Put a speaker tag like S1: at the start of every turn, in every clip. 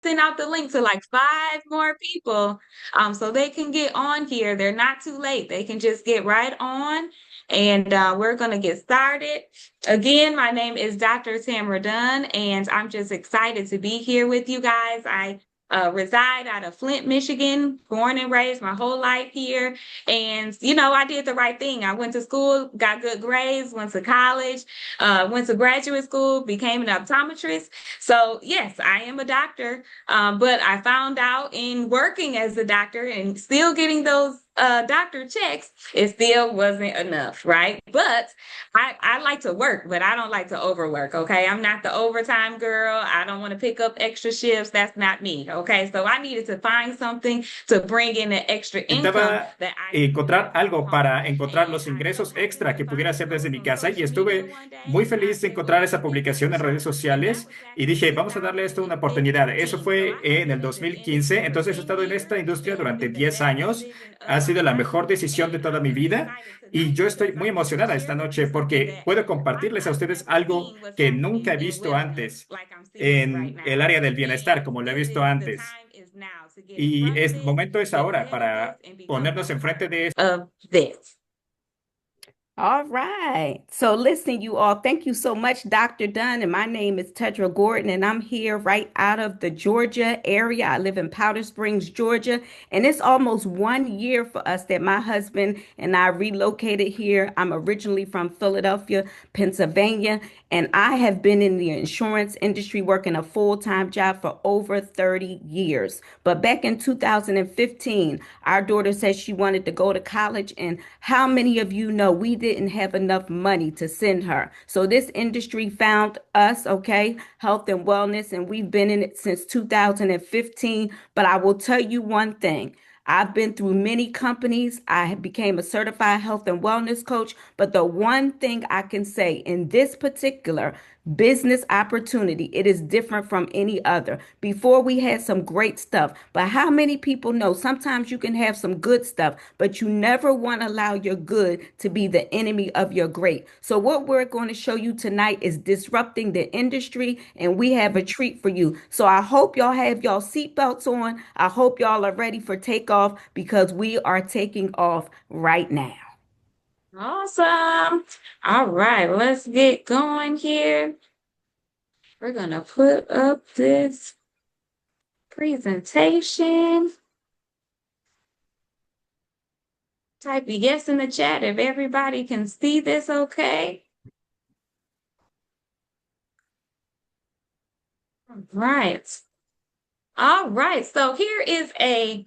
S1: sent out the link to like five more people, so they can get on here. They're not too late. They can just get right on, and we're going to get started. Again, my name is Dr. Tamara Dunn, and I'm just excited to be here with you guys. I reside out of Flint, Michigan, born and raised my whole life here. And, I did the right thing. I went to school, got good grades, went to college, went to graduate school, became an optometrist. So, yes, I am a doctor. But I found out in working as a doctor and still getting those doctor checks, it still wasn't enough, right? But I like to work, but I don't like to overwork. Okay. I'm not the overtime girl. I don't want to pick up extra shifts. That's not me. Okay. So I needed to find something to bring in the extra income
S2: Intentaba
S1: that I can
S2: encontrar
S1: bring
S2: algo
S1: home.
S2: para encontrar
S1: And
S2: los
S1: I so
S2: ingresos
S1: happened
S2: extra
S1: to
S2: que pudiera
S1: find
S2: hacer desde
S1: something
S2: mi
S1: on
S2: casa y
S1: social media
S2: estuve
S1: one
S2: muy
S1: day. And I
S2: feliz de
S1: said, well,
S2: encontrar
S1: let
S2: esa
S1: me give this
S2: publicación
S1: a
S2: en redes
S1: shot. And that
S2: sociales
S1: was back
S2: y
S1: in
S2: dije, vamos a darle esto una oportunidad. Eso
S1: 2015. So
S2: fue
S1: I have
S2: en el
S1: been in this
S2: 2015,
S1: industry for
S2: entonces he
S1: 10
S2: estado en esta
S1: years.
S2: industria
S1: It has
S2: durante
S1: been the
S2: 10
S1: best
S2: años.
S1: decision
S2: Ha
S1: of my
S2: sido la
S1: life.
S2: mejor decisión de
S1: And
S2: toda
S1: I'm
S2: mi
S1: just
S2: vida
S1: excited
S2: y
S1: tonight
S2: yo estoy
S1: because
S2: muy
S1: I get to
S2: emocionada
S1: share
S2: esta
S1: with you
S2: noche
S1: something
S2: porque
S1: that
S2: puedo compartirles a
S1: I've
S2: ustedes
S1: never
S2: algo
S1: seen with
S2: que
S1: so
S2: nunca
S1: many
S2: he
S1: in
S2: visto
S1: wellness
S2: antes
S1: like I'm seeing it right
S2: en el
S1: now.
S2: área del bienestar,
S1: And
S2: como lo he
S1: this
S2: visto
S1: is the
S2: antes.
S1: time is now to get in
S2: Y
S1: front of
S2: el
S1: this,
S2: momento es
S1: get
S2: ahora
S1: ahead of this,
S2: para
S1: and become
S2: ponernos
S1: a
S2: enfrente
S1: part
S2: de
S1: of this.
S3: All right. So listen, you all, thank you so much, Dr. Dunn. And my name is Tedra Gordon, and I'm here right out of the Georgia area. I live in Powder Springs, Georgia, and it's almost 1 year for us that my husband and I relocated here. I'm originally from Philadelphia, Pennsylvania, and I have been in the insurance industry working a full-time job for over 30 years. But back in 2015, our daughter said she wanted to go to college, and how many of you know we didn't have enough money to send her? So this industry found us, okay, health and wellness, and we've been in it since 2015. But I will tell you one thing. I've been through many companies. I became a certified health and wellness coach. But the one thing I can say in this particular business opportunity, it is different from any other. Before we had some great stuff, but how many people know sometimes you can have some good stuff, but you never want to allow your good to be the enemy of your great. So what we're going to show you tonight is disrupting the industry, and we have a treat for you. So I hope y'all have y'all seatbelts on. I hope y'all are ready for takeoff because we are taking off right now.
S1: Awesome. All right, let's get going here. We're going to put up this presentation. Type a yes in the chat if everybody can see this okay. Right. All right. So here is a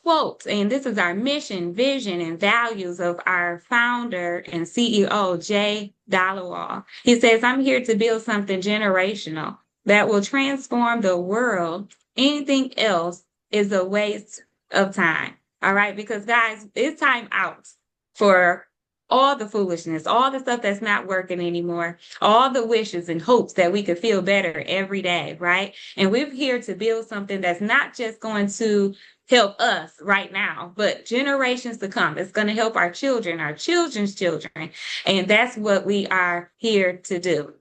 S1: quote, and this is our mission, vision, and values of our founder and CEO, Jay Dallowall. He says, I'm here to build something generational that will transform the world. Anything else is a waste of time. All right. Because, guys, it's time out for all the foolishness, all the stuff that's not working anymore, all the wishes and hopes that we could feel better every day. Right. And we're here to build something that's not just going to help us right now, but generations to come. It's going to help our children, our children's children. And that's what we are here to do.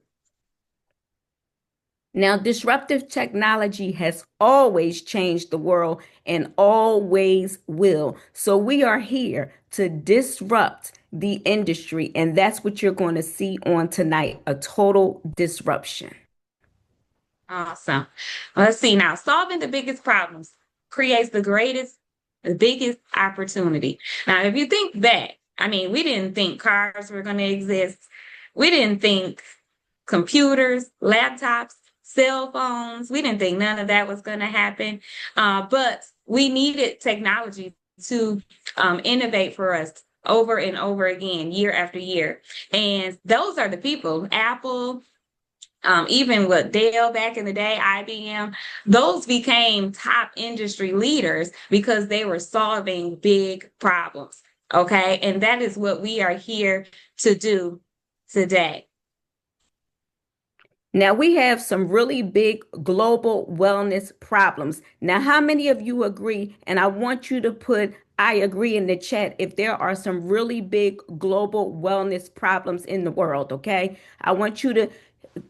S3: Now, disruptive technology has always changed the world and always will. So we are here to disrupt the industry. And that's what you're going to see on tonight, a total disruption.
S1: Awesome. Let's see now. Solving the biggest problems creates the biggest opportunity. Now, if you think back, I mean, we didn't think cars were going to exist. We didn't think computers, laptops, cell phones. We didn't think none of that was going to happen. But we needed technology to innovate for us over and over again, year after year. And those are the people, Apple, even with Dell back in the day, IBM, those became top industry leaders because they were solving big problems. Okay. And that is what we are here to do today.
S3: Now, we have some really big global wellness problems. Now, how many of you agree? And I want you to put I agree in the chat if there are some really big global wellness problems in the world, okay? I want you to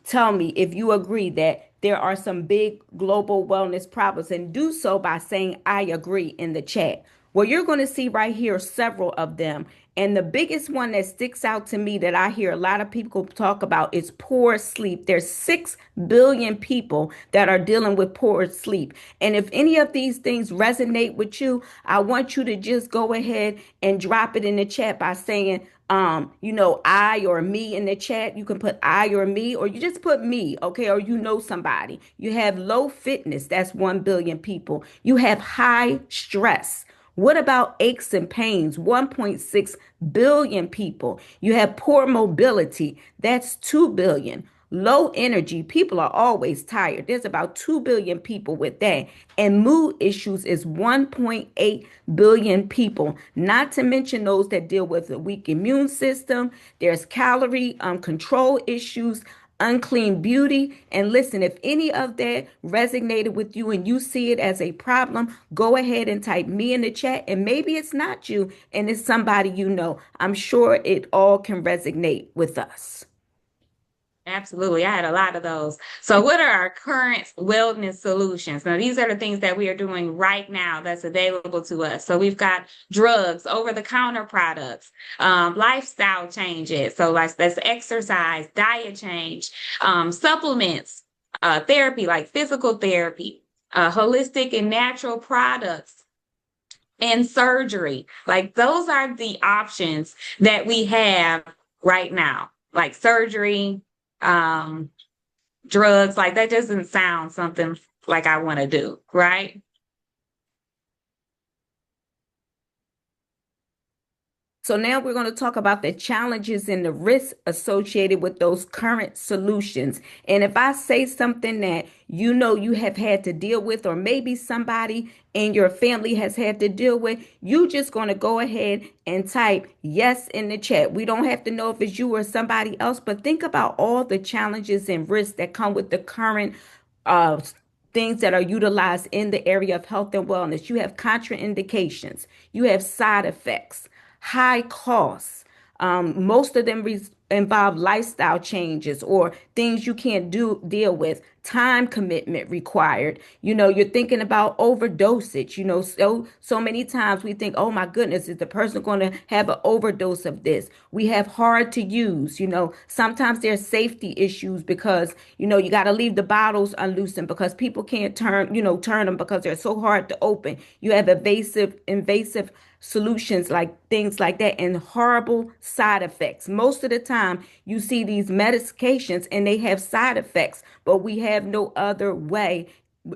S3: tell me if you agree that there are some big global wellness problems, and do so by saying I agree in the chat. Well, you're going to see right here several of them. And the biggest one that sticks out to me that I hear a lot of people talk about is poor sleep. There's 6 billion people that are dealing with poor sleep. And if any of these things resonate with you, I want you to just go ahead and drop it in the chat by saying, I or me in the chat. You can put I or me, or you just put me, okay? Or somebody. You have low fitness, that's 1 billion people. You have high stress. What about aches and pains? 1.6 billion people. You have poor mobility, that's 2 billion. Low energy, people are always tired. There's about 2 billion people with that. And mood issues is 1.8 billion people, not to mention those that deal with a weak immune system. There's calorie control issues, unclean beauty. And listen, if any of that resonated with you and you see it as a problem, go ahead and type me in the chat. And maybe it's not you and it's somebody you know. I'm sure it all can resonate with us.
S1: Absolutely. I had a lot of those. So what are our current wellness solutions? Now, these are the things that we are doing right now that's available to us. So we've got drugs, over-the-counter products, lifestyle changes. So like that's exercise, diet change, supplements, therapy like physical therapy, holistic and natural products, and surgery. Like those are the options that we have right now, like surgery, um, drugs. Like that doesn't sound something like I want to do, right?
S3: So now we're going to talk about the challenges and the risks associated with those current solutions. And if I say something that you know you have had to deal with, or maybe somebody in your family has had to deal with, you just going to go ahead and type yes in the chat. We don't have to know if it's you or somebody else, but think about all the challenges and risks that come with the current uh, things that are utilized in the area of health and wellness. You have contraindications, you have side effects, high costs. Most of them involve lifestyle changes or things you can't deal with, time commitment required. You're thinking about overdosage. So many times we think, oh my goodness, is the person going to have an overdose of this? We have hard to use. Sometimes there's safety issues because you got to leave the bottles unloosened because people can't turn them because they're so hard to open. You have invasive solutions like things like that, and horrible side effects. Most of the time you see these medications and they have side effects, but we have no other way.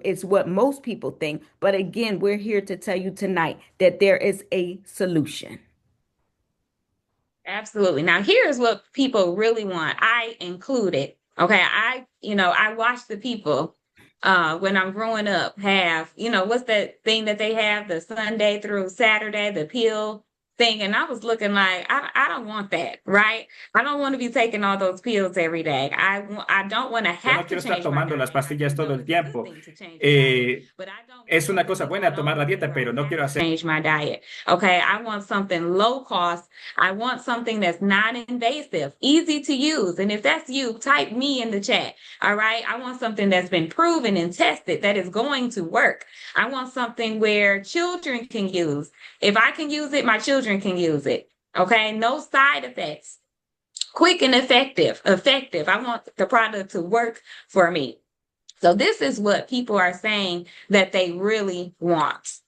S3: It's what most people think. But again, we're here to tell you tonight that there is a solution.
S1: Absolutely. Now, here's what people really want. I included. Okay. I watch the people when I'm growing up have, what's that thing that they have, the Sunday through Saturday, the pill thing. And I was looking like, I don't want that, right? I don't want to be taking all those pills every day. I don't want to
S2: Yo no
S1: have to
S2: quiero estar
S1: change my
S2: tomando las
S1: diet. I do
S2: pastillas todo
S1: know
S2: el
S1: it's a good
S2: tiempo.
S1: thing to change your diet,
S2: Eh,
S1: but I don't
S2: es
S1: want
S2: una
S1: them to
S2: cosa
S1: be
S2: buena
S1: going
S2: tomar
S1: on
S2: la
S1: because
S2: dieta,
S1: I
S2: pero no
S1: have
S2: quiero
S1: to
S2: hacer.
S1: change my diet. Okay, I want something low cost. I want something that's non-invasive, easy to use. And if that's you, type me in the chat. All right. I want something that's been proven and tested that is going to work. I want something where children can use. If I can use it, my children can use it. Okay. No side effects. Quick and effective. Effective. I want the product to work for me. So this is what people are saying that they really want.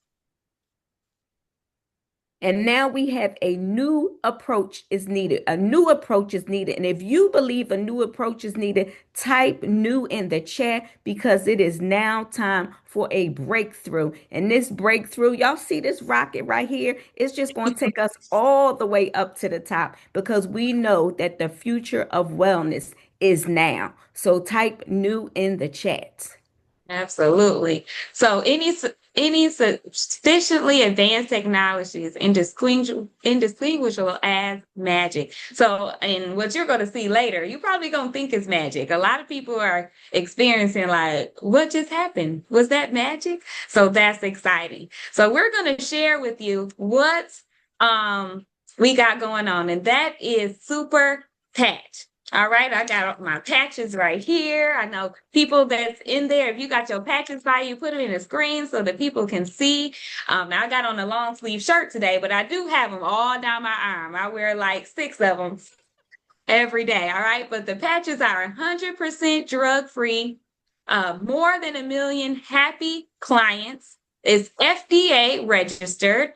S3: And now we have a new approach is needed. A new approach is needed. And if you believe a new approach is needed, type new in the chat because it is now time for a breakthrough. And this breakthrough, y'all see this rocket right here? It's just going to take us all the way up to the top because we know that the future of wellness is now. So type new in the chat.
S1: Absolutely. So any sufficiently advanced technologies indistinguishable as magic. So, and what you're going to see later, you probably going to think it's magic. A lot of people are experiencing like, what just happened? Was that magic? So that's exciting. So we're going to share with you what we got going on, and that is Super Patch. All right, I got my patches right here. I know people that's in there, if you got your patches by you, put it in the screen so that people can see. Now I got on a long sleeve shirt today, but I do have them all down my arm. I wear like 6 of them every day. All right, but the patches are 100% drug free. More than 1 million happy clients. It's FDA registered.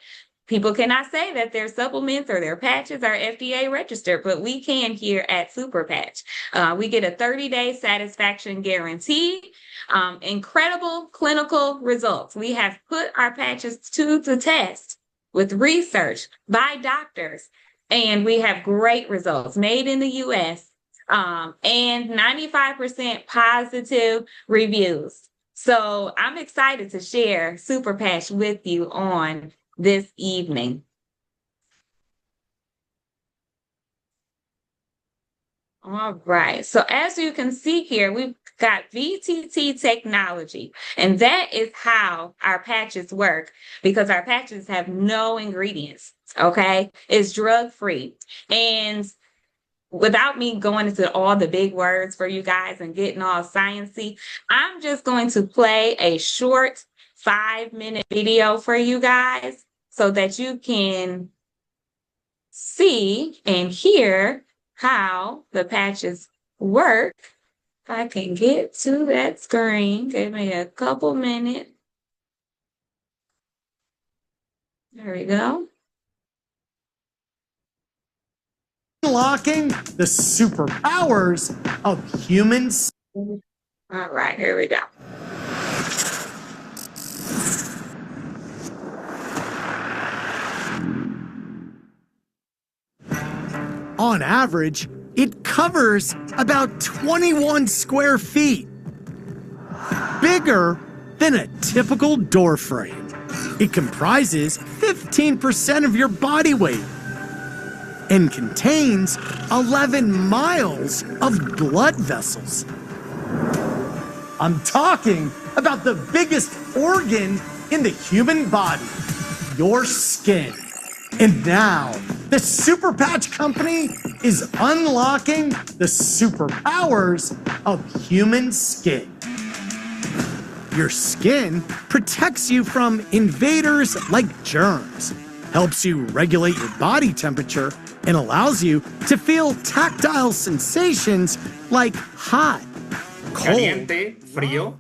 S1: People cannot say that their supplements or their patches are FDA registered, but we can here at Superpatch. We get a 30-day satisfaction guarantee. Incredible clinical results. We have put our patches to the test with research by doctors, and we have great results made in the US, and 95% positive reviews. So I'm excited to share Superpatch with you on this evening. All right. So as you can see here, we've got VTT technology, and that is how our patches work because our patches have no ingredients. Okay. It's drug free. And without me going into all the big words for you guys and getting all sciencey, I'm just going to play a short 5-minute video for you guys so that you can see and hear how the patches work. If I can get to that screen, give me a couple minutes. There we go.
S4: Unlocking the superpowers of humans.
S1: All right, here we go.
S4: On average, it covers about 21 square feet, bigger than a typical door frame. It comprises 15% of your body weight and contains 11 miles of blood vessels. I'm talking about the biggest organ in the human body, your skin. And now, the Superpatch Company is unlocking the superpowers of human skin. Your skin protects you from invaders like germs, helps you regulate your body temperature, and allows you to feel tactile sensations like hot, cold,
S2: Caliente, frío,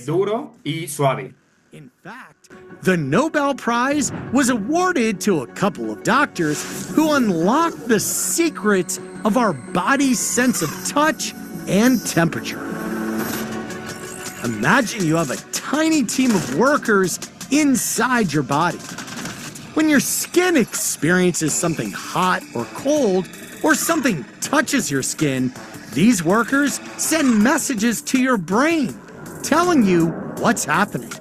S2: duro y suave.
S4: In fact, the Nobel Prize was awarded to a couple of doctors who unlocked the secret of our body's sense of touch and temperature. Imagine you have a tiny team of workers inside your body. When your skin experiences something hot or cold, or something touches your skin, these workers send messages to your brain telling you what's happening.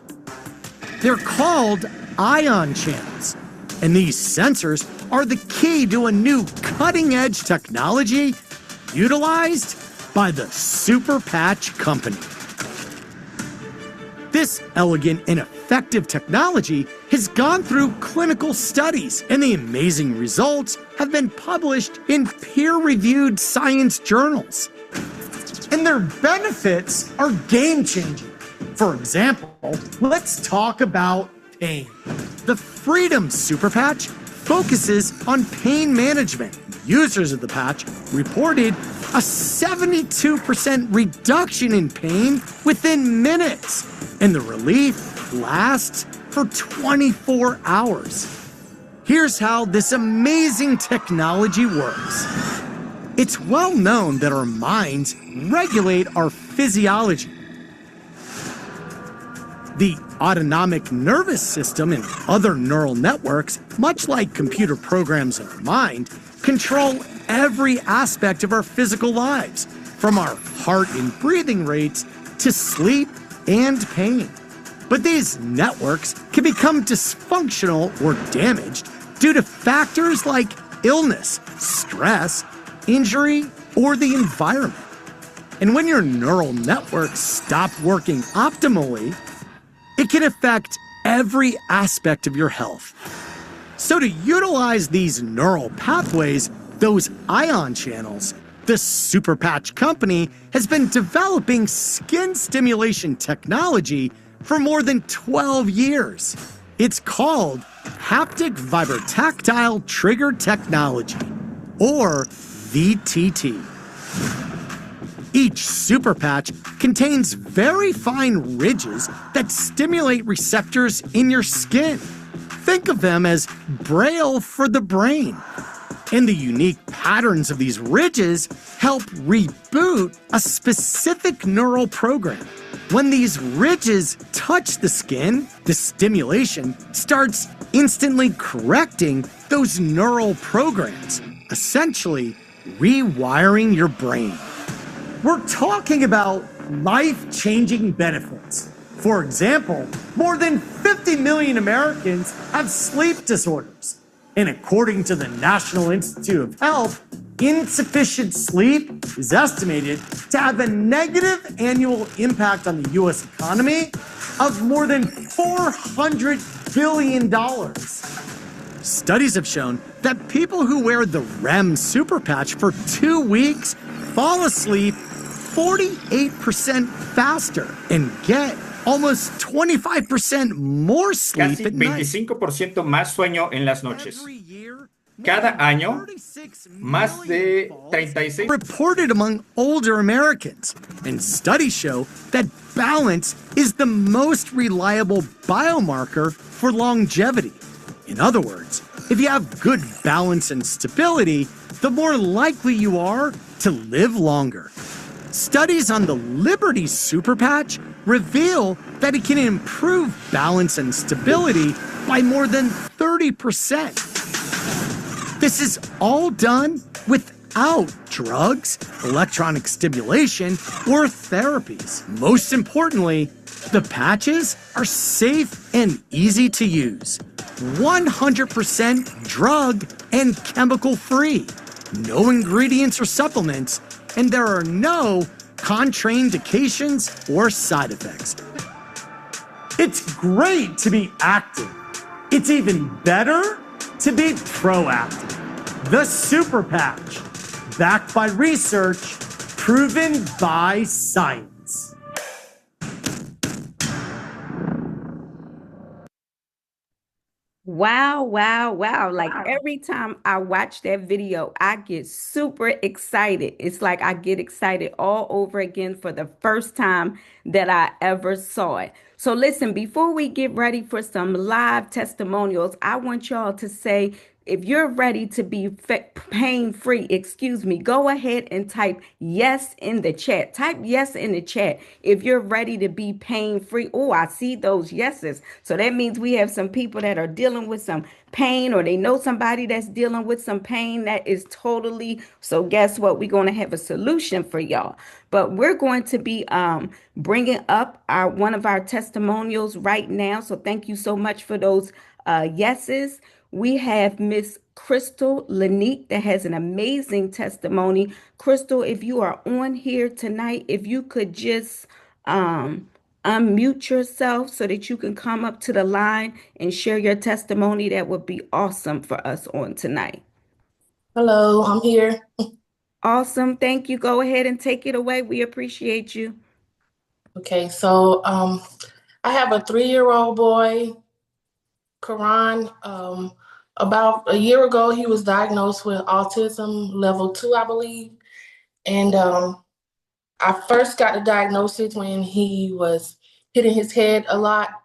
S4: They're called ion channels, and these sensors are the key to a new cutting-edge technology utilized by the Superpatch Company. This elegant and effective technology has gone through clinical studies, and the amazing results have been published in peer-reviewed science journals. And their benefits are game-changing. For example, let's talk about pain. The Freedom Superpatch focuses on pain management. Users of the patch reported a 72% reduction in pain within minutes, and the relief lasts for 24 hours. Here's how this amazing technology works. It's well known that our minds regulate our physiology. The autonomic nervous system and other neural networks, much like computer programs in our mind, control every aspect of our physical lives, from our heart and breathing rates to sleep and pain. But these networks can become dysfunctional or damaged due to factors like illness, stress, injury, or the environment. And when your neural networks stop working optimally, it can affect every aspect of your health. So to utilize these neural pathways, those ion channels, The Superpatch company has been developing skin stimulation technology for more than 12 years. It's called Haptic Vibrotactile Trigger Technology, or VTT. Each Superpatch contains very fine ridges that stimulate receptors in your skin. Think of them as braille for the brain. And the unique patterns of these ridges help reboot a specific neural program. When these ridges touch the skin, the stimulation starts instantly correcting those neural programs, essentially rewiring your brain. We're talking about life-changing benefits. For example, more than 50 million Americans have sleep disorders. And according to the National Institute of Health, insufficient sleep is estimated to have a negative annual impact on the U.S. economy of more than $400 billion. Studies have shown that people who wear the REM Superpatch for 2 weeks fall asleep 48% faster and get almost 25% more sleep
S2: Casi
S4: at night.
S2: 25% más sueño en las noches.
S4: Every year,
S2: Cada año,
S4: 36
S2: más
S4: million
S2: de
S4: falls
S2: 36
S4: reported among older Americans, and studies show that balance is the most reliable biomarker for longevity. In other words, if you have good balance and stability, the more likely you are to live longer. Studies on the Liberty Superpatch reveal that it can improve balance and stability by more than 30%. This is all done without drugs, electronic stimulation, or therapies. Most importantly, the patches are safe and easy to use. 100% drug and chemical free. No ingredients or supplements, and there are no contraindications or side effects. It's great to be active. It's even better to be proactive. The Superpatch, backed by research, proven by science.
S3: Wow, wow, wow. Like every time I watch that video, I get super excited. It's like I get excited all over again for the first time that I ever saw it. So listen, before we get ready for some live testimonials, I want y'all to say, if you're ready to be pain-free, excuse me, go ahead and type yes in the chat. Type yes in the chat if you're ready to be pain-free. Oh, I see those yeses. So that means we have some people that are dealing with some pain, or they know somebody that's dealing with some pain. That is totally, so guess what? We're going to have a solution for y'all. But we're going to be bringing up one of our testimonials right now. So thank you so much for those yeses. We have Miss Crystal Lanique that has an amazing testimony. Crystal, if you are on here tonight, if you could just unmute yourself so that you can come up to the line and share your testimony, that would be awesome for us on tonight.
S5: Hello, I'm here.
S3: Awesome. Thank you. Go ahead and take it away. We appreciate you.
S5: Okay, so I have a 3-year-old boy, Karan. About a year ago, he was diagnosed with autism level 2, I believe. And I first got the diagnosis when he was hitting his head a lot.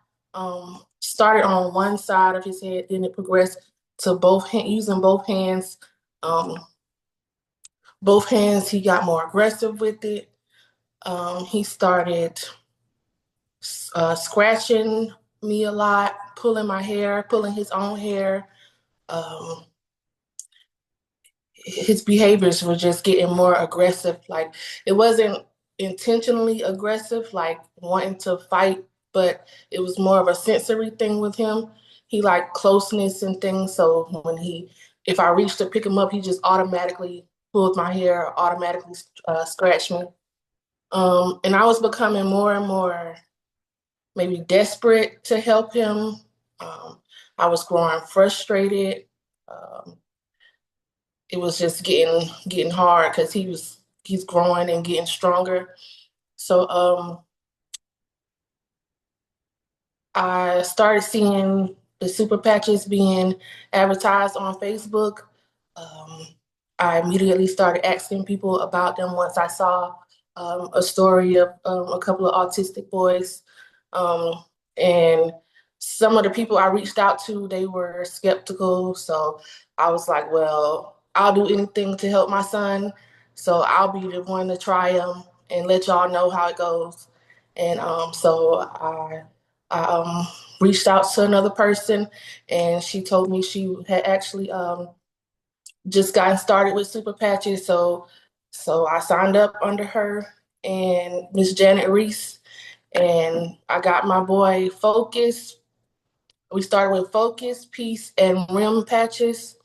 S5: Started on one side of his head, then it progressed to using both hands. Both hands, he got more aggressive with it. He started scratching me a lot, pulling my hair, pulling his own hair. His behaviors were just getting more aggressive. Like, it wasn't intentionally aggressive, like wanting to fight, but it was more of a sensory thing with him. He liked closeness and things. So if I reached to pick him up, he just automatically pulled my hair, automatically scratched me. And I was becoming more and more maybe desperate to help him. I was growing frustrated. it was just getting hard because he's growing and getting stronger. So I started seeing the super patches being advertised on Facebook. Um, I immediately started asking people about them once I saw a story of a couple of autistic boys. And some of the people I reached out to, they were skeptical. So I was like, well, I'll do anything to help my son. So I'll be the one to try them and let y'all know how it goes. And so I reached out to another person, and she told me she had actually just gotten started with super patches. So I signed up under her and Miss Janet Reese, and I got my boy Focus. We started with Focus, Peace, and Rim patches.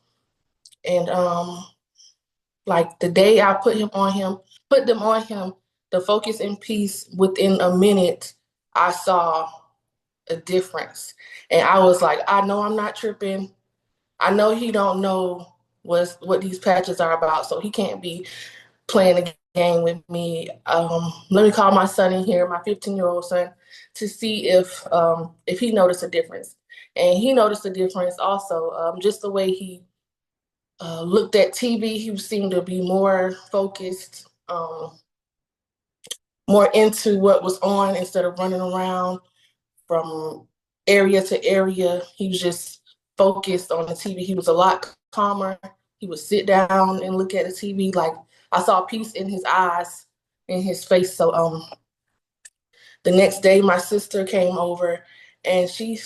S5: And like the day I put them on him, the Focus and Peace, within a minute, I saw a difference. And I was like, I know I'm not tripping. I know he don't know what these patches are about, so he can't be playing a game with me. Let me call my son in here, my 15-year-old son, to see if he noticed a difference. And he noticed a difference also. Just the way he looked at TV, he seemed to be more focused, more into what was on instead of running around from area to area. He was just focused on the TV. He was a lot calmer. He would sit down and look at the TV. Like, I saw peace in his eyes, in his face. So the next day my sister came over, and she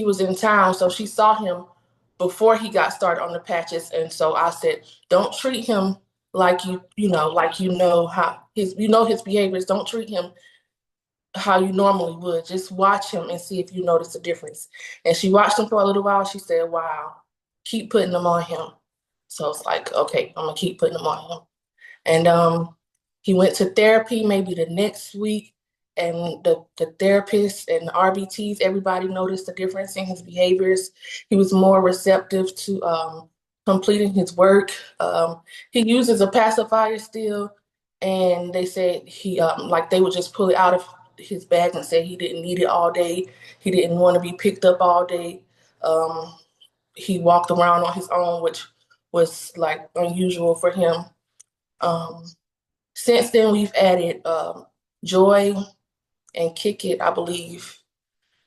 S5: was in town, so she saw him before he got started on the patches. And so I said, don't treat him like like how his his behaviors. Don't treat him how you normally would. Just watch him and see if you notice a difference. And she watched him for a little while. She said, wow, keep putting them on him. So it's like, okay, I'm gonna keep putting them on him. And he went to therapy maybe the next week, and the therapist and the RBTs, everybody noticed the difference in his behaviors. He was more receptive to completing his work. He uses a pacifier still, and they said he like they would just pull it out of his bag and say he didn't need it all day. He didn't want to be picked up all day. He walked around on his own, which was like unusual for him. Um, since then, we've added Joy and Kick It, I believe.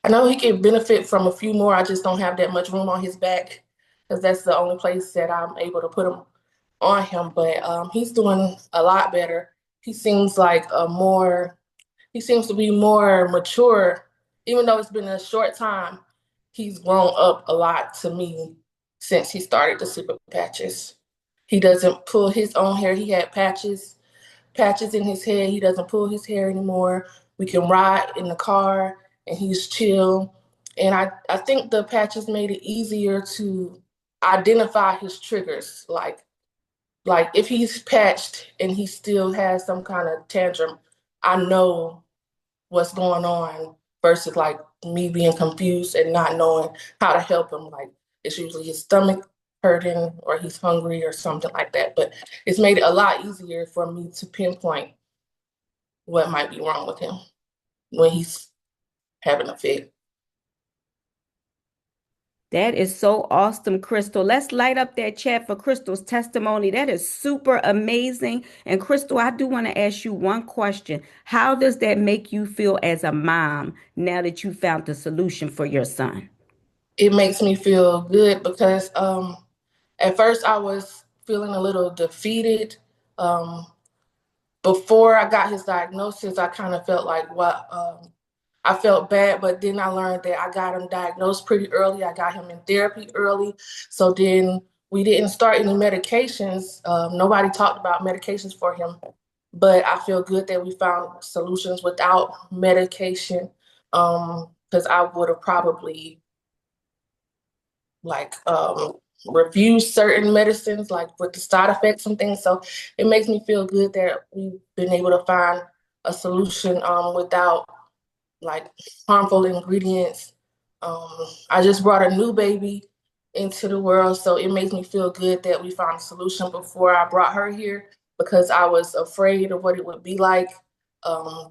S5: I know he can benefit from a few more. I just don't have that much room on his back, because that's the only place that I'm able to put him on him. But he's doing a lot better. He seems like he seems to be more mature. Even though it's been a short time, he's grown up a lot to me since he started the super patches. He doesn't pull his own hair. He had patches in his head. He doesn't pull his hair anymore. We can ride in the car and he's chill. And I think the patches made it easier to identify his triggers. Like if he's patched and he still has some kind of tantrum, I know what's going on, versus like me being confused and not knowing how to help him. Like, it's usually his stomach hurting or he's hungry or something like that. But it's made it a lot easier for me to pinpoint what might be wrong with him when he's having a fit.
S3: That is so awesome, Crystal. Let's light up that chat for Crystal's testimony. That is super amazing. And Crystal, I do want to ask you one question. How does that make you feel as a mom now that you found the solution for your son?
S5: It makes me feel good because at first I was feeling a little defeated. Before I got his diagnosis, I kind of felt like I felt bad, but then I learned that I got him diagnosed pretty early. I got him in therapy early. So then we didn't start any medications. Nobody talked about medications for him, but I feel good that we found solutions without medication, because I would have probably like refused certain medicines, like with the side effects and things. So it makes me feel good that we've been able to find a solution without like harmful ingredients. I just brought a new baby into the world. So it makes me feel good that we found a solution before I brought her here, because I was afraid of what it would be like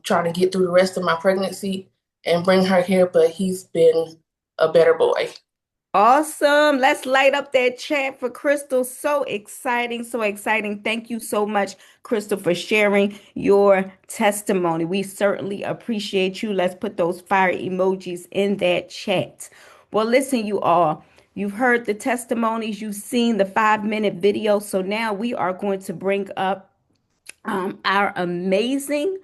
S5: trying to get through the rest of my pregnancy and bring her here. But he's been a better boy.
S3: Awesome. Let's light up that chat for Crystal. So exciting. So exciting. Thank you so much, Crystal, for sharing your testimony. We certainly appreciate you. Let's put those fire emojis in that chat. Well, listen, you all. You've heard the testimonies, you've seen the 5-minute video. So now we are going to bring up our amazing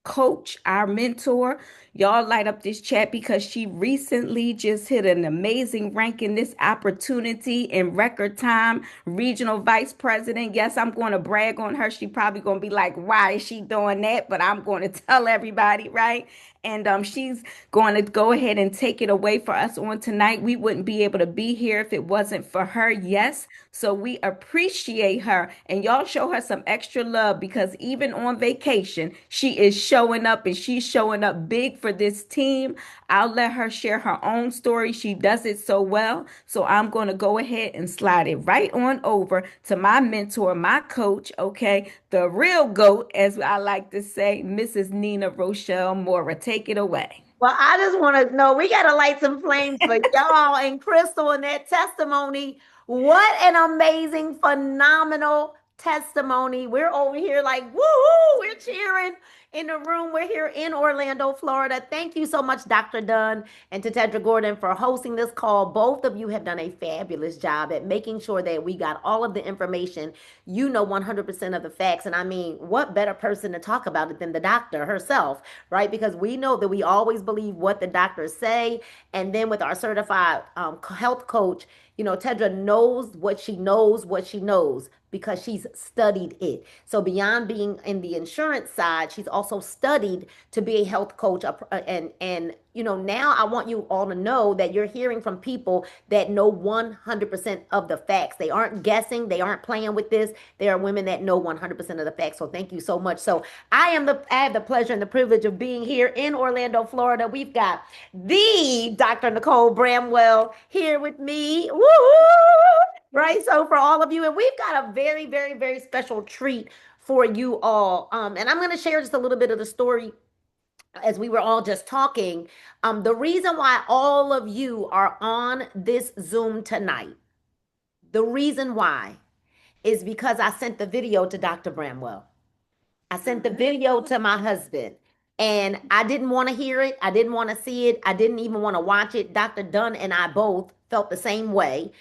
S3: coach, our mentor. Y'all light up this chat because she recently just hit an amazing rank in this opportunity in record time. Regional vice president. Yes, I'm going to brag on her. She probably going to be like, why is she doing that? But I'm going to tell everybody, right? And she's going to go ahead and take it away for us on tonight. We wouldn't be able to be here if it wasn't for her. Yes. So we appreciate her. And y'all show her some extra love because even on vacation, she is showing up and she's showing up big for this team. I'll let her share her own story. She does it so well. So I'm going to go ahead and slide it right on over to my mentor, my coach, okay, the real GOAT, as I like to say, Mrs. Nina Rochelle Mora. Take it away.
S6: Well, I just want to know, we got to light some flames for y'all and Crystal and that testimony. What an amazing, phenomenal testimony. We're over here like, woo-hoo, we're cheering in the room. We're here in Orlando, Florida. Thank you so much, Dr. Dunn and to Tedra Gordon for hosting this call. Both of you have done a fabulous job at making sure that we got all of the information. You know 100% of the facts. And I mean, what better person to talk about it than the doctor herself, right? Because we know that we always believe what the doctors say. And then with our certified health coach, you know, Tedra knows what she knows because she's studied it. So beyond being in the insurance side, she's also studied to be a health coach. And you know, now I want you all to know that you're hearing from people that know 100% of the facts. They aren't guessing. They aren't playing with this. They are women that know 100% of the facts. So thank you so much. So I have the pleasure and the privilege of being here in Orlando, Florida. We've got the Dr. Nicole Bramwell here with me. Woo! Right. So for all of you, and we've got a very, very, very special treat for you all. And I'm going to share just a little bit of the story as we were all just talking. The reason why all of you are on this Zoom tonight, the reason why is because I sent the video to Dr. Bramwell. I sent the video to my husband. And I didn't want to hear it. I didn't want to see it. I didn't even want to watch it. Dr. Dunn and I both felt the same way.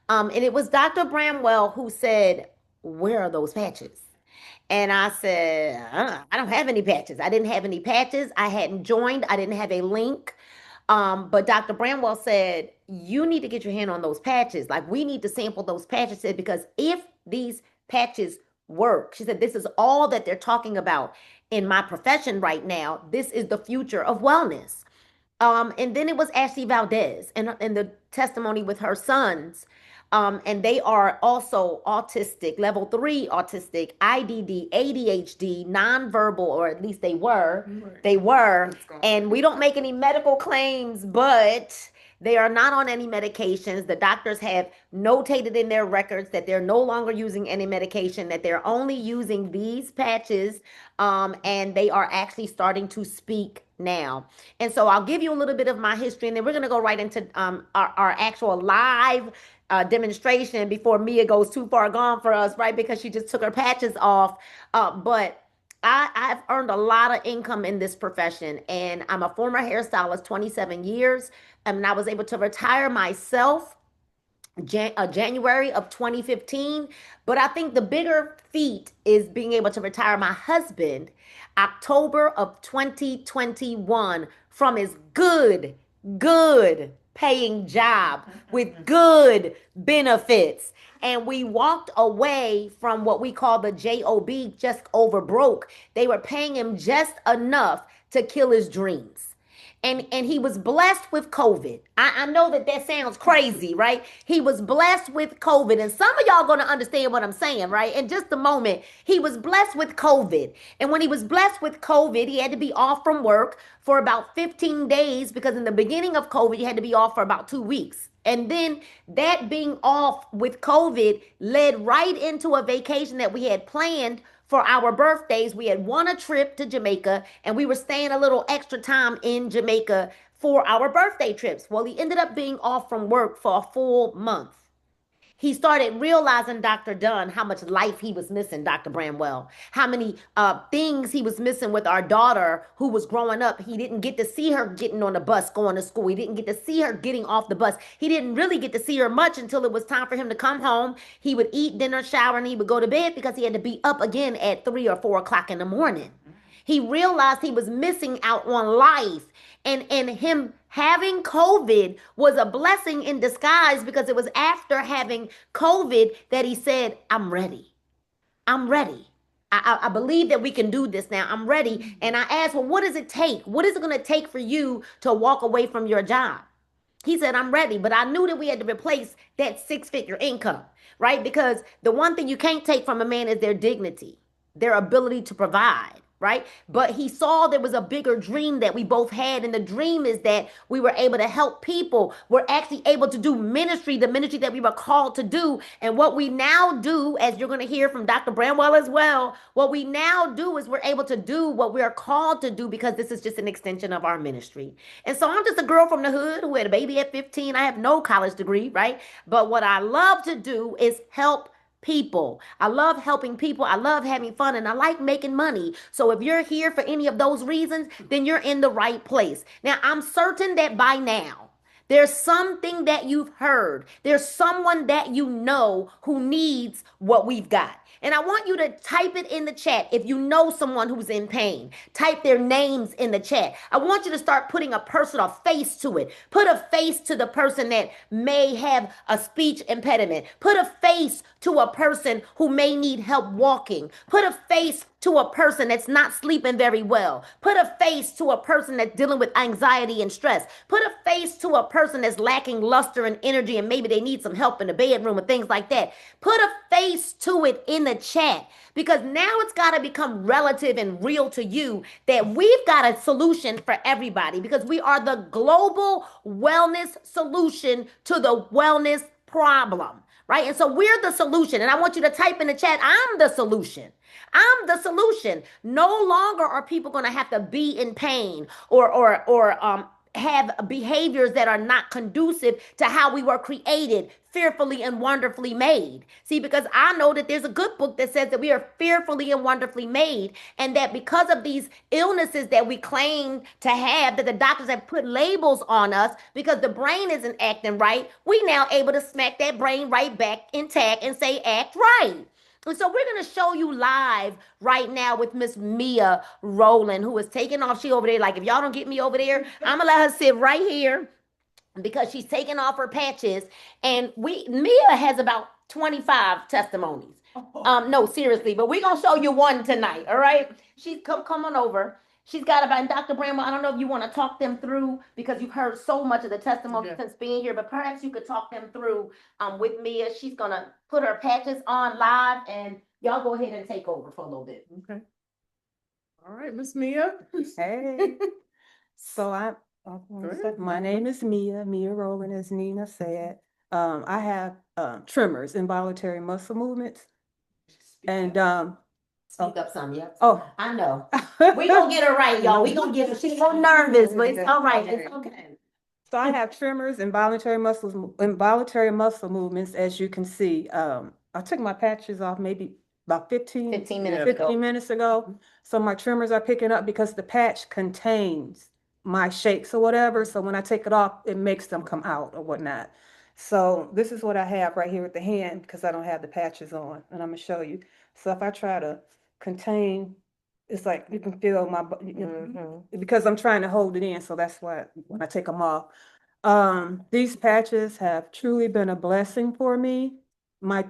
S6: And it was Dr. Bramwell who said, where are those patches? And I said, I don't have any patches. I didn't have any patches. I hadn't joined. I didn't have a link. But Dr. Bramwell said, you need to get your hand on those patches. Like, we need to sample those patches because if these patches work, she said, this is all that they're talking about in my profession right now. This is the future of wellness. And then it was Ashley Valdez and the testimony with her sons. And they are also autistic, level 3 autistic, IDD, ADHD, nonverbal, or at least they were. They were. And we don't make any medical claims, but they are not on any medications. The doctors have notated in their records that they're no longer using any medication, that they're only using these patches, and they are actually starting to speak now. And so I'll give you a little bit of my history, and then we're going to go right into our actual live demonstration before Mia goes too far gone for us, right? Because she just took her patches off. But I've earned a lot of income in this profession, and I'm a former hairstylist, 27 years, and I was able to retire myself January of 2015. But I think the bigger feat is being able to retire my husband October of 2021 from his good paying job with good benefits. And we walked away from what we call the JOB, just over broke. They were paying him just enough to kill his dreams. and he was blessed with COVID. I know that sounds crazy, right? He was blessed with COVID, and some of y'all gonna understand what I'm saying, right? In just a moment, he was blessed with COVID, and when he was blessed with COVID, he had to be off from work for about 15 days because in the beginning of COVID, you had to be off for about 2 weeks. And then that being off with COVID led right into a vacation that we had planned for our birthdays. We had won a trip to Jamaica and we were staying a little extra time in Jamaica for our birthday trips. Well, he ended up being off from work for a full month. He started realizing, Dr. Dunn, how much life he was missing, Dr. Bramwell, how many things he was missing with our daughter who was growing up. He didn't get to see her getting on the bus going to school. He didn't get to see her getting off the bus. He didn't really get to see her much until it was time for him to come home. He would eat dinner, shower, and he would go to bed because he had to be up again at 3 or 4 o'clock in the morning. He realized he was missing out on life. And him having COVID was a blessing in disguise because it was after having COVID that he said, I'm ready. I'm ready. I believe that we can do this now. I'm ready. And I asked, well, what does it take? What is it going to take for you to walk away from your job? He said, I'm ready. But I knew that we had to replace that 6-figure income, right? Because the one thing you can't take from a man is their dignity, their ability to provide. Right? But he saw there was a bigger dream that we both had. And the dream is that we were able to help people. We're actually able to do ministry, the ministry that we were called to do. And what we now do, as you're going to hear from Dr. Bramwell as well, what we now do is we're able to do what we are called to do because this is just an extension of our ministry. And so I'm just a girl from the hood who had a baby at 15. I have no college degree, right? But what I love to do is help people. I love helping people. I love having fun and I like making money. So if you're here for any of those reasons, then you're in the right place. Now, I'm certain that by now, there's something that you've heard. There's someone that you know who needs what we've got. And I want you to type it in the chat if you know someone who's in pain. Type their names in the chat. I want you to start putting a personal face to it. Put a face to the person that may have a speech impediment. Put a face to a person who may need help walking. Put a face to a person that's not sleeping very well. Put a face to a person that's dealing with anxiety and stress. Put a face to a person that's lacking luster and energy and maybe they need some help in the bedroom and things like that. Put a face to it in the chat because now it's got to become relative and real to you that we've got a solution for everybody because we are the global wellness solution to the wellness problem, right? And so we're the solution. And I want you to type in the chat, I'm the solution. I'm the solution. No longer are people going to have to be in pain or have behaviors that are not conducive to how we were created, fearfully and wonderfully made. See, because I know that there's a good book that says that we are fearfully and wonderfully made, and that because of these illnesses that we claim to have, that the doctors have put labels on us because the brain isn't acting right, we now able to smack that brain right back intact and say, act right. And so we're going to show you live right now with Miss Mia Rowland, who is taking off. She over there, like, if y'all don't get me over there, I'm going to let her sit right here because she's taking off her patches. And Mia has about 25 testimonies. No, seriously, but we're going to show you one tonight, all right? She's come on over. She's got about, and Dr. Bramwell, I don't know if you want to talk them through because you've heard so much of the testimony since being here, but perhaps you could talk them through with Mia. She's going to put her patches on live and y'all go ahead and take over for a little bit.
S7: Okay. All right, Miss Mia.
S8: Hey. So my name is Mia Rowland, as Nina said. I have tremors, involuntary muscle movements. And
S6: Speak up some, yeah.
S8: oh,
S6: I know. We gonna get her right, y'all. We gonna get her. She's a little nervous, but it's all right. It's okay.
S8: So I have tremors, involuntary muscle movements, as you can see. I took my patches off maybe about 15 minutes ago. So my tremors are picking up because the patch contains my shakes or whatever. So when I take it off, it makes them come out or whatnot. So this is what I have right here with the hand because I don't have the patches on, and I'm gonna show you. So if I try to contain, it's like you can feel my because I'm trying to hold it in. So that's why when I take them off. These patches have truly been a blessing for me. My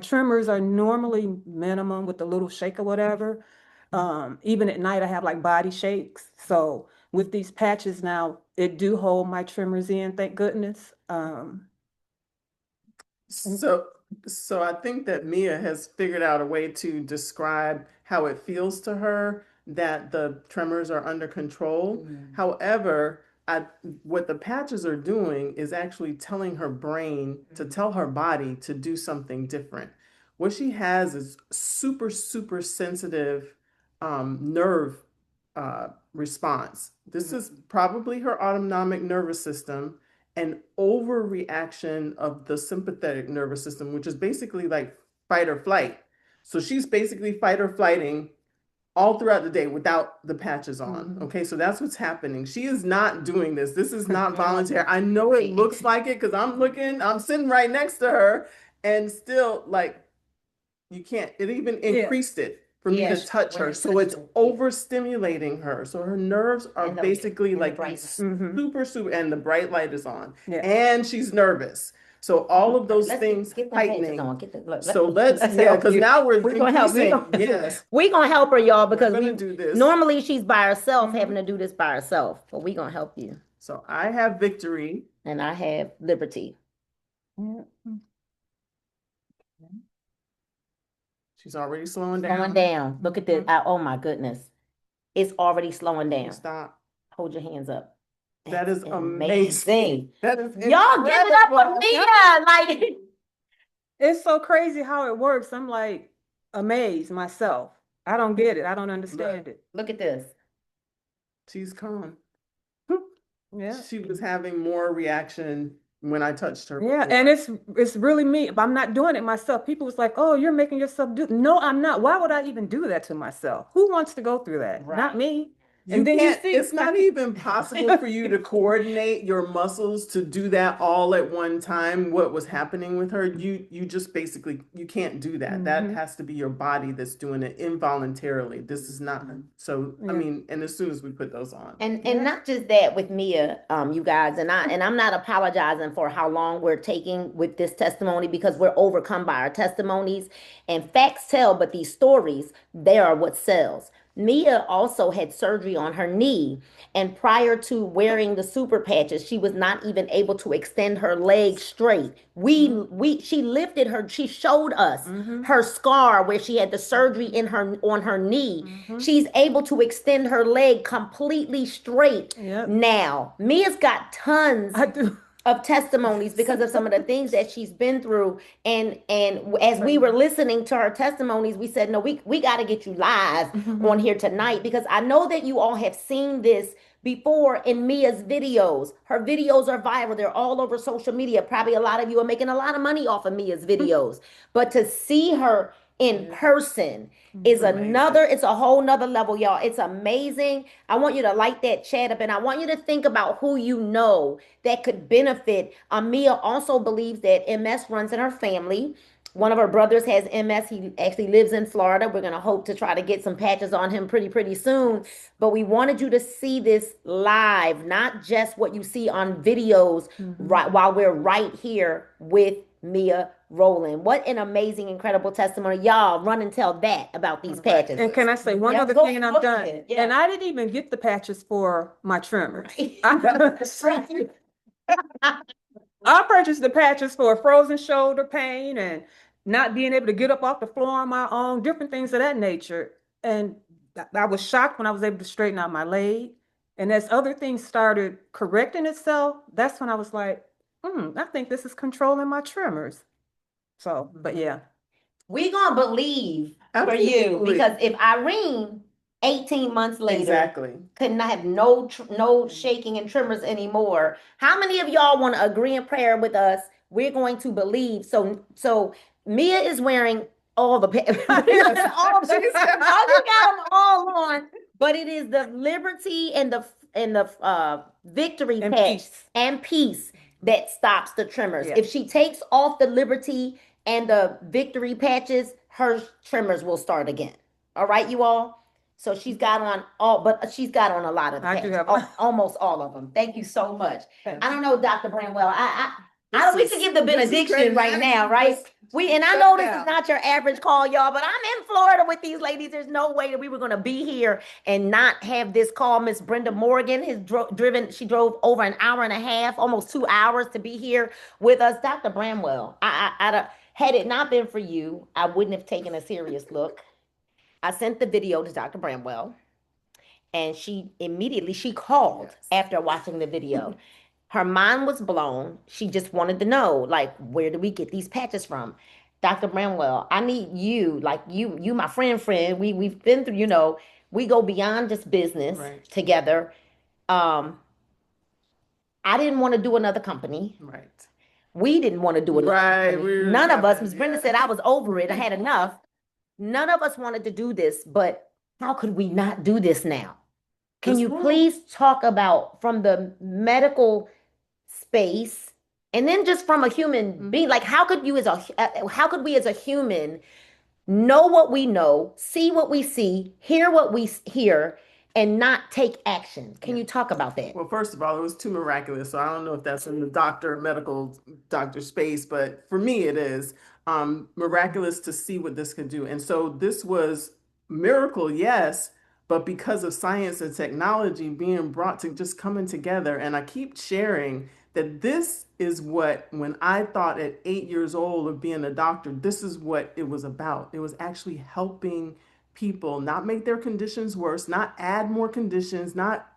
S8: tremors are normally minimum with a little shake or whatever. Even at night, I have like body shakes. So with these patches now, it do hold my tremors in, thank goodness.
S7: So I think that Mia has figured out a way to describe how it feels to her that the tremors are under control. However, what the patches are doing is actually telling her brain to tell her body to do something different. What she has is super, super sensitive nerve response. This is probably her autonomic nervous system, an overreaction of the sympathetic nervous system, which is basically like fight or flight. So she's basically fight or flighting all throughout the day without the patches on. Okay, so that's what's happening. She is not doing this. This is not voluntary. I know it looks like it because I'm sitting right next to her, and still, like, you can't, it even increased it for me to touch her. So it's overstimulating her. So her nerves are basically like super, super, and the bright light is on. And she's nervous. So all of those things heightening. So let's because now we're
S6: gonna help.
S7: Yes.
S6: We're gonna help her, y'all, because
S7: We're gonna do this.
S6: normally she's by herself, having to do this by herself. But we're gonna help you.
S7: So I have victory.
S6: And I have liberty.
S7: She's already slowing down.
S6: Slowing down. Look at this. Oh my goodness. It's already slowing down.
S7: Stop.
S6: Hold your hands up.
S7: That is amazing. That is
S6: Y'all give it up for Mia. Like,
S8: it's so crazy how it works. I'm like amazed myself. I don't get it. I don't understand it.
S6: look at this.
S7: She's calm.
S8: Yeah.
S7: She was having more reaction when I touched her.
S8: Yeah, and it's really me. I'm not doing it myself. People was like, "Oh, you're making yourself do." No, I'm not. Why would I even do that to myself? Who wants to go through that? Not me.
S7: And then it's not even possible for you to coordinate your muscles to do that all at one time. What was happening with her, you just basically, you can't do that. That has to be your body that's doing it involuntarily. This is not. So I mean, and as soon as we put those on,
S6: And not just that with Mia, you guys, and I'm not apologizing for how long we're taking with this testimony, because we're overcome by our testimonies, and facts tell, but these stories, they are what sells. Mia also had surgery on her knee, and prior to wearing the super patches, she was not even able to extend her legs straight. She lifted her, she showed us her scar where she had the surgery on her knee. She's able to extend her leg completely straight now. Mia's got tons of testimonies because of some of the things that she's been through. And as we were listening to her testimonies, we said, no, we got to get you live on here tonight, because I know that you all have seen this before in Mia's videos. Her videos are viral. They're all over social media. Probably a lot of you are making a lot of money off of Mia's videos. But to see her in person is it's a whole nother level, y'all. It's amazing. I want you to light that chat up, and I want you to think about who you know that could benefit. Mia also believes that MS runs in her family. One of her brothers has MS. He actually lives in Florida. We're going to hope to try to get some patches on him pretty soon. But we wanted you to see this live, not just what you see on videos right while we're right here with Mia Rowland. What an amazing, incredible testimony. Y'all run and tell that about these patches.
S8: And can I say one other thing, and I'm done? And I didn't even get the patches for my tremors. I purchased the patches for frozen shoulder pain and not being able to get up off the floor on my own, different things of that nature. And I was shocked when I was able to straighten out my leg. And as other things started correcting itself, that's when I was like, I think this is controlling my tremors. So, but yeah.
S6: We're going to believe for you, because if Irene 18 months later could not have no shaking and tremors anymore, how many of y'all want to agree in prayer with us? We're going to believe. So Mia is wearing all the all she got them all on, but it is the liberty and the victory
S8: and
S6: patch
S8: peace.
S6: And peace that stops the tremors. If she takes off the liberty and the victory patches, her tremors will start again. All right, you all? So she's got on she's got on a lot of the patches, almost all of them. Thank you so much. Thanks. I don't know, Dr. Bramwell. We should give the benediction right now, right? And I know this is not your average call, y'all, but I'm in Florida with these ladies. There's no way that we were going to be here and not have this call. Miss Brenda Morgan has she drove over an hour and a half, almost 2 hours to be here with us. Dr. Bramwell, had it not been for you, I wouldn't have taken a serious look. I sent the video to Dr. Bramwell, and she called after watching the video. Her mind was blown. She just wanted to know, like, where do we get these patches from? Dr. Bramwell, I need you, like you my friend. We've been through, we go beyond just business together. I didn't want to do another company.
S7: Right.
S6: We didn't want to do another company. None of us, Ms. Brenda said I was over it. I had enough. None of us wanted to do this, but how could we not do this now? Can you please talk about, from the medical space, and then just from a human being, like how could we as a human know what we know, see what we see, hear what we hear, and not take action? Can you talk about that?
S7: Well, first of all, it was too miraculous. So I don't know if that's in the medical doctor space, but for me it is miraculous to see what this could do. And so this was miracle, yes, but because of science and technology being brought to just coming together. And I keep sharing that this is what, when I thought at 8 years old of being a doctor, this is what it was about. It was actually helping people not make their conditions worse, not add more conditions, not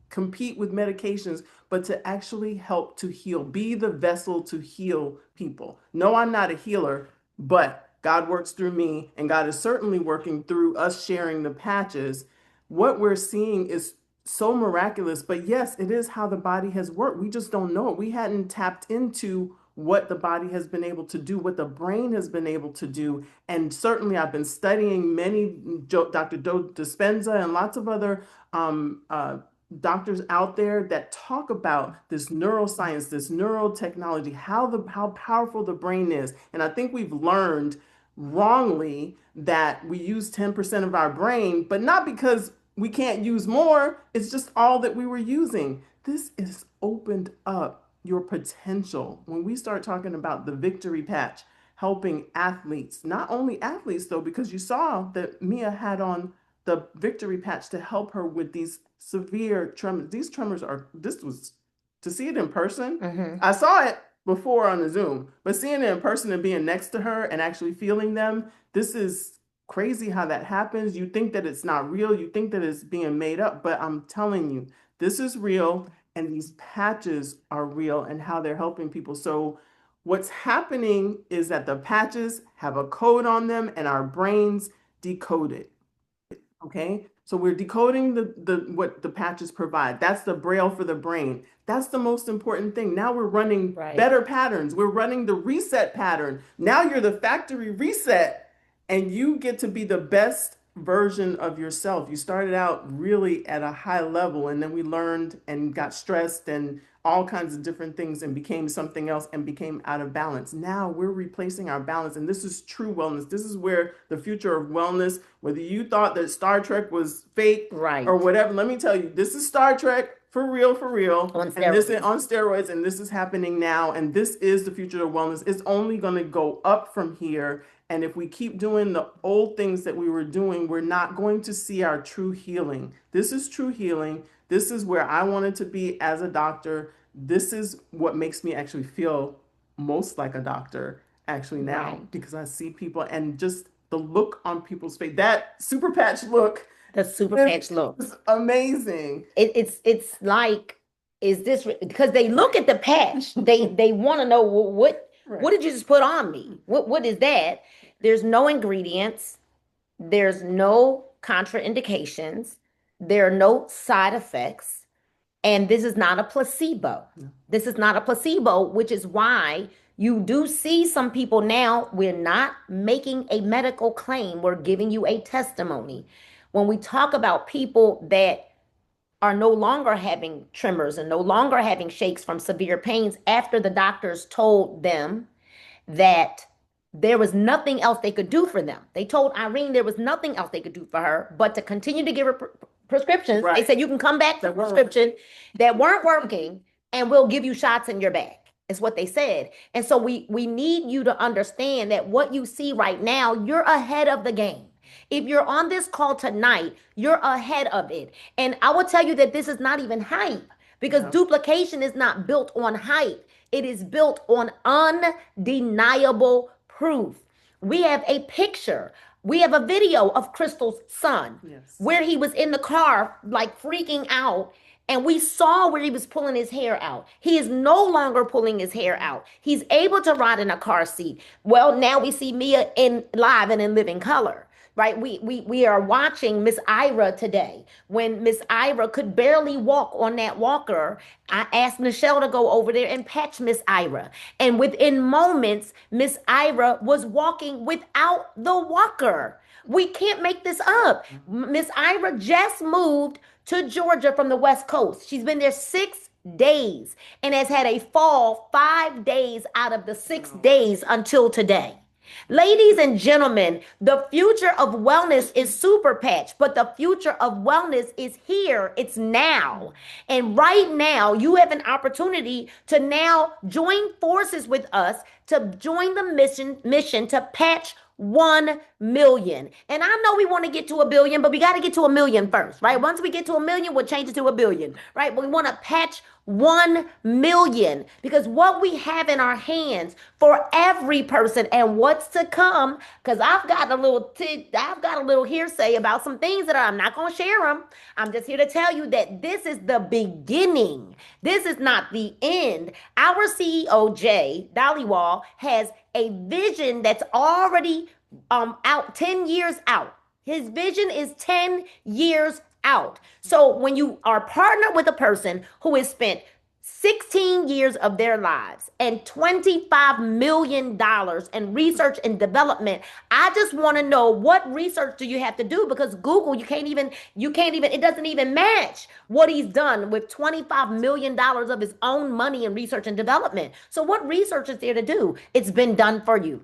S7: compete with medications, but to actually help to heal, be the vessel to heal people. No, I'm not a healer, but God works through me, and God is certainly working through us sharing the patches. What we're seeing is so miraculous, but yes, it is how the body has worked. We just don't know it. We hadn't tapped into what the body has been able to do, what the brain has been able to do. And certainly I've been studying many, Dr. Joe Dispenza and lots of other doctors out there that talk about this neuroscience, this neurotechnology, how powerful the brain is. And I think we've learned wrongly that we use 10% of our brain, but not because we can't use more. It's just all that we were using. This is opened up your potential. When we start talking about the victory patch, helping athletes, not only athletes though, because you saw that Mia had on the victory patch to help her with these severe tremors. These tremors to see it in person. I saw it before on the Zoom, but seeing it in person and being next to her and actually feeling them, this is crazy how that happens. You think that it's not real. You think that it's being made up, but I'm telling you, this is real, and these patches are real and how they're helping people. So what's happening is that the patches have a code on them and our brains decode it. Okay, so we're decoding what the patches provide. That's the braille for the brain. That's the most important thing. Now we're running better patterns. We're running the reset pattern. Now you're the factory reset, and you get to be the best version of yourself. You started out really at a high level, and then we learned and got stressed and all kinds of different things and became something else and became out of balance. Now we're replacing our balance, and this is true wellness. This is where the future of wellness, whether you thought that Star Trek was fake or whatever, let me tell you, this is Star Trek for real, on steroids. And this is on steroids, and this is happening now, and this is the future of wellness. It's only going to go up from here. And if we keep doing the old things that we were doing, we're not going to see our true healing. This is true healing. This is where I wanted to be as a doctor. This is what makes me actually feel most like a doctor actually now, because I see people and just the look on people's face, that Superpatch look.
S6: The Superpatch look.
S7: It's amazing.
S6: It's like, is this, because they look at the patch, they want to know what did you just put on me? What is that? There's no ingredients. There's no contraindications. There are no side effects. And this is not a placebo. This is not a placebo, which is why you do see some people now. We're not making a medical claim. We're giving you a testimony. When we talk about people that are no longer having tremors and no longer having shakes from severe pains after the doctors told them that there was nothing else they could do for them. They told Irene there was nothing else they could do for her but to continue to give her prescriptions. They said, you can come back to prescription that weren't working and we'll give you shots in your back. is what they said. And so we need you to understand that what you see right now, you're ahead of the game. If you're on this call tonight, you're ahead of it. And I will tell you that this is not even hype because duplication is not built on hype. It is built on undeniable proof. We have a picture. We have a video of Crystal's son where he was in the car, like freaking out. And we saw where he was pulling his hair out. He is no longer pulling his hair out. He's able to ride in a car seat. Well, now we see Mia in live and in living color. Right, we are watching Miss Ira today. When Miss Ira could barely walk on that walker, I asked Michelle to go over there and patch Miss Ira. And within moments, Miss Ira was walking without the walker. We can't make this up. Miss Ira just moved to Georgia from the West Coast. She's been there 6 days and has had a fall 5 days out of the 6 days until today. Ladies and gentlemen, the future of wellness is Superpatch, but the future of wellness is here. It's now. And right now, you have an opportunity to now join forces with us to join the mission to patch 1 million. And I know we want to get to 1 billion, but we got to get to 1 million first, right? Once we get to 1 million, we'll change it to 1 billion, right? But we want to patch 1 million because what we have in our hands for every person and what's to come, because I've got a little hearsay about some things that I'm not going to share them. I'm just here to tell you that this is the beginning. This is not the end. Our CEO, Jay Dollywall, has a vision that's already out 10 years out. His vision is 10 years out. So when you are partnered with a person who has spent 16 years of their lives and $25 million in research and development, I just want to know, what research do you have to do? Because Google, you can't even, it doesn't even match what he's done with $25 million of his own money in research and development. So what research is there to do? It's been done for you.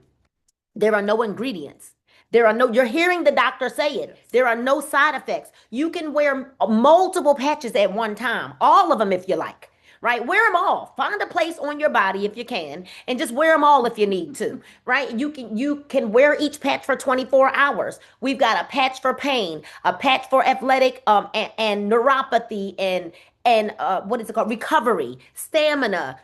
S6: There are no ingredients. You're hearing the doctor say it. There are no side effects. You can wear multiple patches at one time, all of them if you like. Right? Wear them all. Find a place on your body if you can, and just wear them all if you need to. Right? You can wear each patch for 24 hours. We've got a patch for pain, a patch for athletic and neuropathy and what is it called? Recovery, stamina,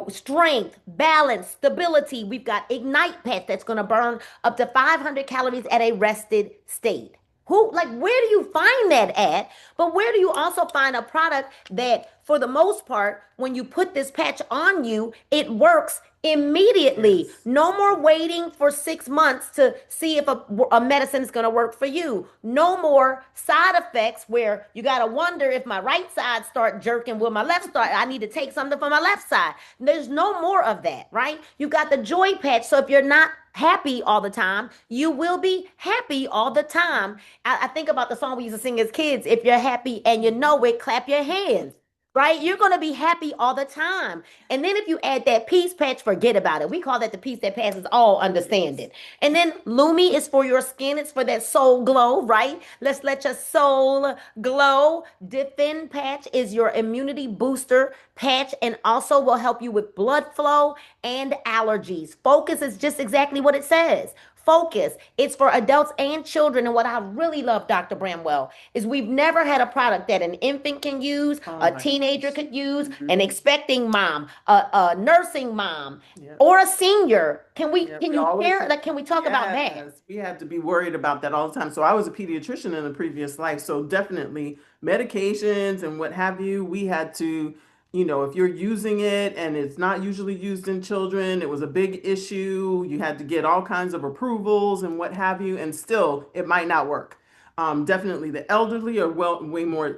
S6: strength, balance, stability. We've got Ignite patch that's going to burn up to 500 calories at a rested state. Where do you find that at? But where do you also find a product that, for the most part, when you put this patch on you, it works immediately? Yes. No more waiting for 6 months to see if a medicine is going to work for you. No more side effects where you got to wonder, if my right side start jerking, will my left start? I need to take something for my left side. There's no more of that, right? You got the joy patch. So if you're not happy all the time, you will be happy all the time. I think about the song we used to sing as kids. If you're happy and you know it, clap your hands. Right? You're going to be happy all the time. And then if you add that peace patch, forget about it. We call that the peace that passes all understanding. And then Lumi is for your skin. It's for that soul glow, right? Let's let your soul glow. Defend patch is your immunity booster patch and also will help you with blood flow and allergies. Focus is just exactly what it says. Focus. It's for adults and children. And what I really love, Dr. Bramwell, is we've never had a product that an infant can use, a teenager could use, an expecting mom, a nursing mom, or a senior. Can we talk about that?
S7: We have to be worried about that all the time. So I was a pediatrician in a previous life. So definitely medications and what have you, we had to, if you're using it and it's not usually used in children, it was a big issue. You had to get all kinds of approvals and what have you, and still it might not work. Definitely the elderly are way more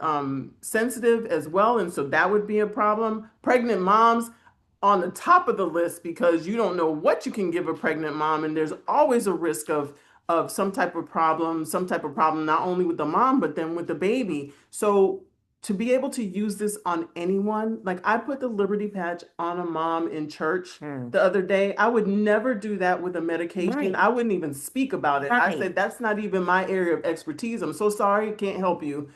S7: sensitive as well. And so that would be a problem. Pregnant moms on the top of the list, because you don't know what you can give a pregnant mom. And there's always a risk of some type of problem, not only with the mom, but then with the baby. So to be able to use this on anyone, like I put the Liberty patch on a mom in church the other day. I would never do that with a medication. Right. I wouldn't even speak about it. Right. I said, that's not even my area of expertise. I'm so sorry, can't help you.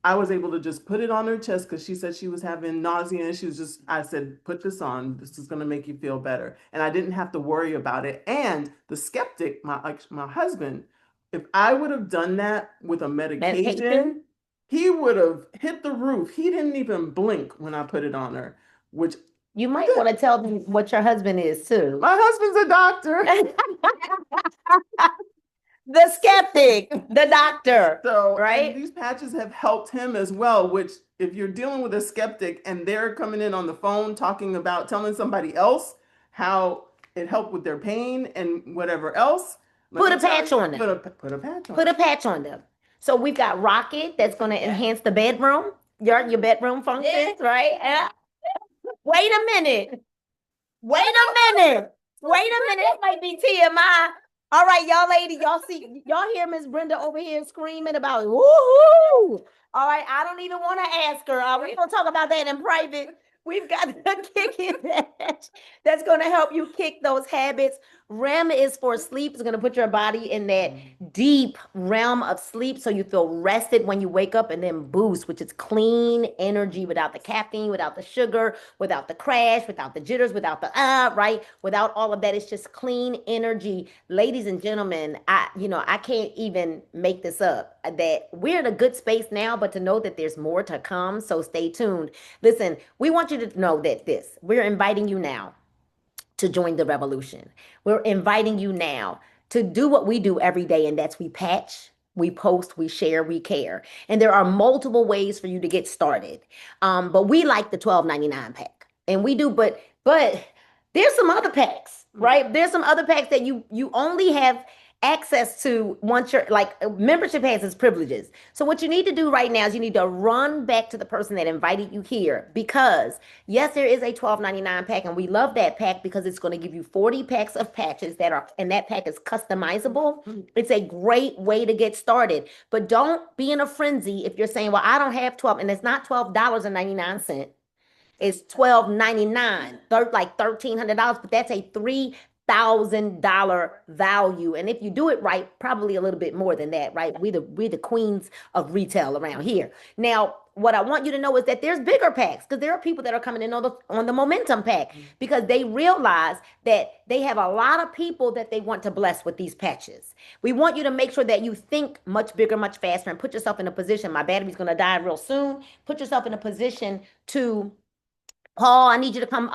S7: I was able to just put it on her chest because she said she was having nausea, and I said, put this on. This is going to make you feel better. And I didn't have to worry about it. And the skeptic, my husband, if I would have done that with a medication, he would have hit the roof. He didn't even blink when I put it on her, which
S6: You might want to tell them what your husband is too.
S7: my husband's a doctor.
S6: The skeptic, the doctor.
S7: So,
S6: right?
S7: And these patches have helped him as well, which if you're dealing with a skeptic and they're coming in on the phone talking about telling somebody else how it helped with their pain and whatever else.
S6: Put a patch on them.
S7: Put a patch on
S6: Put a patch on them. So we've got Rocket that's going to enhance the bedroom, your bedroom functions, right? Wait a minute. Wait a minute. That might be TMI. All right, y'all ladies, y'all hear Miss Brenda over here screaming about woohoo. All right, I don't even want to ask her. We're going to talk about that in private. We've got the kicking patch that's going to help you kick those habits. REM is for sleep. It's going to put your body in that deep realm of sleep so you feel rested when you wake up, and then boost, which is clean energy without the caffeine, without the sugar, without the crash, without the jitters, without the right? Without all of that, it's just clean energy. Ladies and gentlemen, I can't even make this up, that we're in a good space now, but to know that there's more to come, so stay tuned. Listen, we want you to know that we're inviting you now to join the revolution. We're inviting you now to do what we do every day, and that's we patch, we post, we share, we care. And there are multiple ways for you to get started. But we like the $12.99 pack. And we do, but there's some other packs, right? There's some other packs that you only have access to once you're membership has its privileges. So what you need to do right now is you need to run back to the person that invited you here, because yes, there is a $12.99 pack, and we love that pack because it's going to give you 40 packs of patches and that pack is customizable. It's a great way to get started, but don't be in a frenzy if you're saying, well, I don't have 12, and it's not $12.99. It's $12.99, like $1,300, but that's a $3,000 value. And if you do it right, probably a little bit more than that, right? We're the queens of retail around here. Now, what I want you to know is that there's bigger packs, because there are people that are coming in on the momentum pack because they realize that they have a lot of people that they want to bless with these patches. We want you to make sure that you think much bigger, much faster, and put yourself in a position. My battery's going to die real soon. Put yourself in a position to, Paul, I need you to come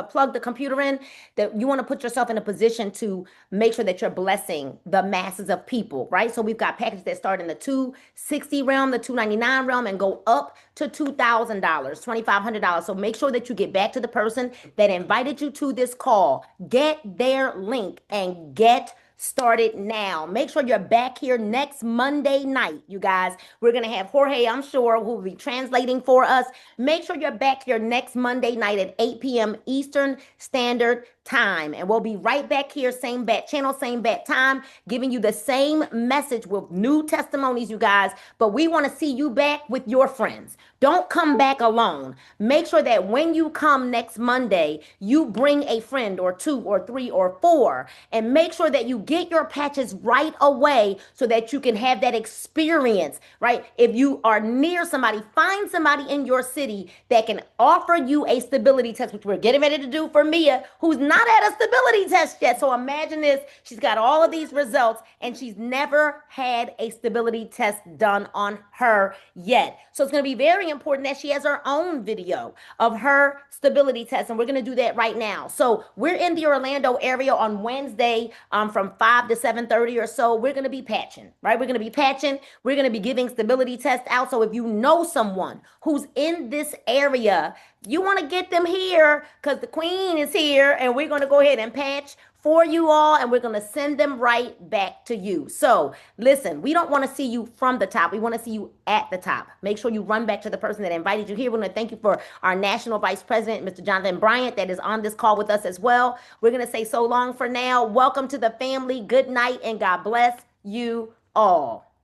S6: plug the computer in, that you want to put yourself in a position to make sure that you're blessing the masses of people, right? So we've got packages that start in the $260 realm, the $299 realm, and go up to $2,000, $2,500. So make sure that you get back to the person that invited you to this call. Get their link and get started now. Make sure you're back here next Monday night, you guys. We're going to have Jorge, I'm sure, who will be translating for us. Make sure you're back here next Monday night at 8 p.m. Eastern Standard Time. And we'll be right back here, same bat channel, same bat time, giving you the same message with new testimonies, you guys. But we want to see you back with your friends. Don't come back alone. Make sure that when you come next Monday, you bring a friend or two or three or four, and make sure that you get your patches right away so that you can have that experience, right? If you are near somebody, find somebody in your city that can offer you a stability test, which we're getting ready to do for Mia, who's not had a stability test yet. So imagine this, she's got all of these results and she's never had a stability test done on her yet. So it's going to be very important that she has her own video of her stability test, and we're going to do that right now. So we're in the Orlando area on Wednesday from 5 to 7:30 or so. We're going to be patching, right? We're going to be patching. We're going to be giving stability tests out. So if you know someone who's in this area, you want to get them here because the queen is here, and we're going to go ahead and patch for you all, and we're going to send them right back to you. So listen, we don't want to see you from the top. We want to see you at the top. Make sure you run back to the person that invited you here. We want to thank you for our National Vice President, Mr. Jonathan Bryant, that is on this call with us as well. We're going to say so long for now. Welcome to the family. Good night, and God bless you all.